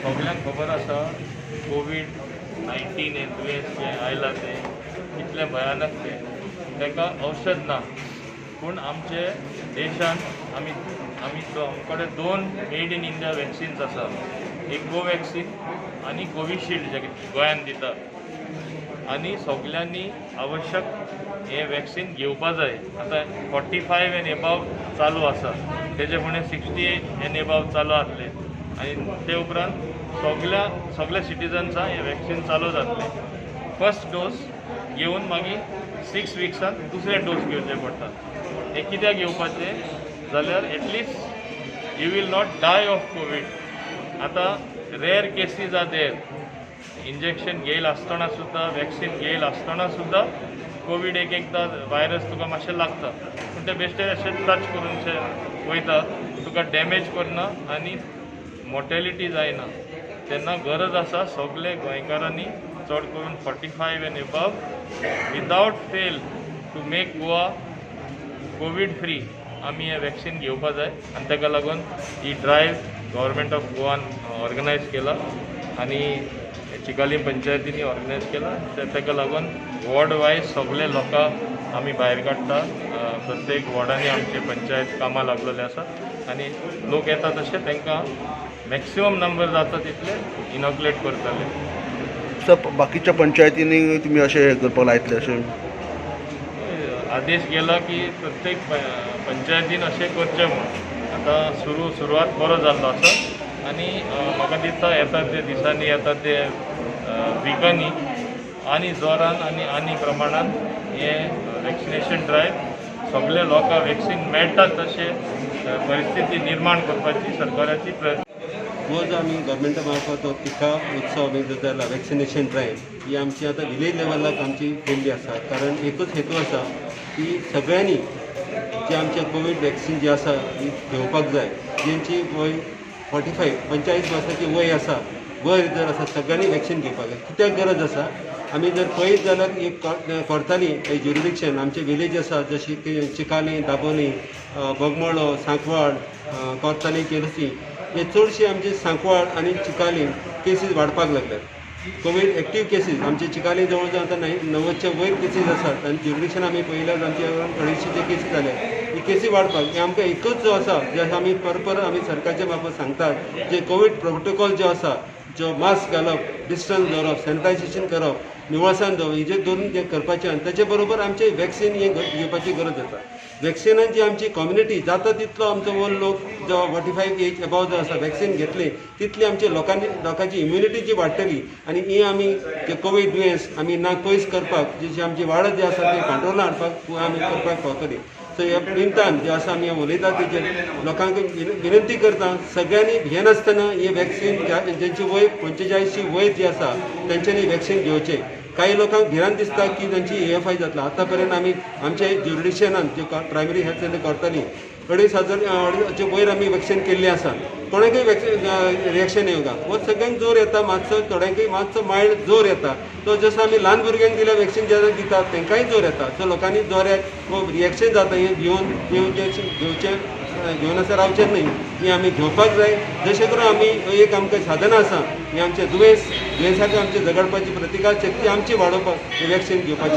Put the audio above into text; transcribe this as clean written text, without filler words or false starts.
सगळ्यांक खबर आसा कोविड-19 हे दुयेंस जें आयलां तें कितलें भयानक तेका औषध ना. पूण आमचे देशान आमी कडेन 2 मेड इन इंडिया वॅक्सिन्स आसा. एक कोवॅक्सीन आनी कोविशिल्ड जे गोंयान दिता. आनी सगळ्यांनी आवश्यक हे वॅक्सीन घेवपा जाय. आतां 45 एन एबाव चालू आसा, तेजे फुडें 68 एन एबाव चालू आसले आनी ते उपरांत सगळ्या सिटिजन्सांक हे वॅक्सीन चालू जातले. फर्स्ट डोस घेवन मागीर 6 विक्सान दुसरे डोस घेवचे पडटात. हे कित्याक घेवपाचे जाल्यार at least you will not die of COVID. आतां rare cases are there. Injection घेयल आसतना सुद्दां वॅक्सीन घेयल आसतना सुद्दां कोवीड एकदां वायरस तुका मातशें लागता, पूण ते बेश्टे अशें टच करून वयता, तुका डॅमेज करना आनी मॉर्टेलिटी जायना. तेन्ना गरज आसा सगळे गोंयकारांनी चड करून 45 and above without fail to make Goa covid free आमी हे वॅक्सीन घेवपा जाय. आनी ताका लागून ही ड्रायव्ह गव्हर्मेंट ऑफ गोवान ऑर्गनायज केला आनी चिकालीम पंचायतींनी ऑर्गनायज केला. ताका लागून वॉर्ड वायज सगळे लोकां आमी भायर काडटा. प्रत्येक वॉर्डांनी आमचे पंचायत कामां लागलेले आसात आनी लोक येता तशे तांकां मॅक्सिमम नंबर जाता तितले इनॉक्युलेट करतले. सर, बाकीच्या पंचायतींनी तुम्ही असे करपाक लायतले अशें आदेश गेला की प्रत्येक पंचायतीन अशें करचें म्हूण. आतां सुरवात बरो जाल्लो आसा आनी म्हाका दिसता येता ते दिसांनी येता ते विकांनी आनी जोरान आनी प्रमाणान हे वॅक्सिनेशन ड्रायव्ह सगळे लोकांक वॅक्सीन मेळटा तशे परिस्थिती निर्माण करपाची सरकाराची प्रयत्न. हो जो आम्ही गव्हर्मेंटा मार्फत टिका उत्सव जो जाला वॅक्सिनेशन ड्रायव्ह ही आमची आता विलेज लेवलाक आमची केल्ली आसा. कारण एकूच हेतू आसा की सगळ्यांनी जे आमचे कोवीड वॅक्सीन जी आसा ही घेवपाक जाय. जेंची वय 45 वर्साची वय आसा वयर जर आसा सगळ्यांनी वॅक्सीन घेवपाक जाय. कित्याक गरज आसा आमी जर पळयत जाल्यार एक कोर्ताली ज्युरिडिक्शन आमचे विलेज आसा जशी की चिकाली, दाबोली, बोगमोळो, सांकवाळ, कोर्ताली, केरसी हे चडशे आमचे सांकवाळ आनी चिकाली केसीस वाडपाक लागल्यात. कोवीड एक्टीव केसीस आमचे चिकाली जवळ जवळ आता 90च्या वयर केसीस आसात आनी ज्युरिडिक्शन आमी पळयल्यार आमचे 250 केसीस जाले. ही केसी वाडपाक हे आमकां एकच जो आसा जे आमी आमी सरकारच्या मार्फत सांगतात जे कोवीड प्रोटोकॉल जो आसा जो मास्क घालप, डिस्टन्स दवरप, सॅनिटायझेशन करप, निवळसाण दवरप हेजे धरून जें करपाचें आनी ताचे बरोबर आमचे वॅक्सीन हे घेवपाची गरज आसा. वॅक्सिनान जी आमची कम्युनिटी जाता तितलो आमचो वो लोक जो 45 एज अबाव जो आसा वॅक्सीन घेतली तितली आमच्या लोकांची इम्युनिटी जी वाडटली आनी ही आमी जे कोवीड दुयेंस आमी ना पयस करपाक जी आमची वाडत जी आसा ती कंट्रोलान हाडपाक आमी करपाक पावतली. सो ह्या निमतान जे आसा आमी उलयता तेजे लोकांक विनंती करता सगळ्यांनी भियेनासतना ही वॅक्सीन जेंची वय 45ची वय जी आसा तेंच्यांनी वॅक्सीन घेवचें. काही लोकांक भिरांत दिसता की तांची AFI जातला. आतां पर्यंत आमी आमच्या ज्युरिडिक्शनान जे प्रायमरी हेल्थ सेंटर करताली 2,500 वयर आमी वॅक्सीन केल्ली आसा. कोणाकय रिएक्शन येवंका वो सगळ्यांक जोर येता, मातसो थोड्यांकय मातसो मायल्ड जोर येता. तो जसो आमी ल्हान भुरग्यांक दिल्या वॅक्सीन जे दितात तांकांय जोर येता. सो लोकांनी जोऱ्याक वो रिएक्शन जाता हें घेवन आसा रावचें न्हय. ही आमी घेवपाक जाय. जशें करून आमी एक आमकां साधन आसा ही आमचे दुयेंसाक आमचे झगडपाची प्रतिकार शक्ती आमची वाडोवपाक ही वॅक्सीन घेवपाची.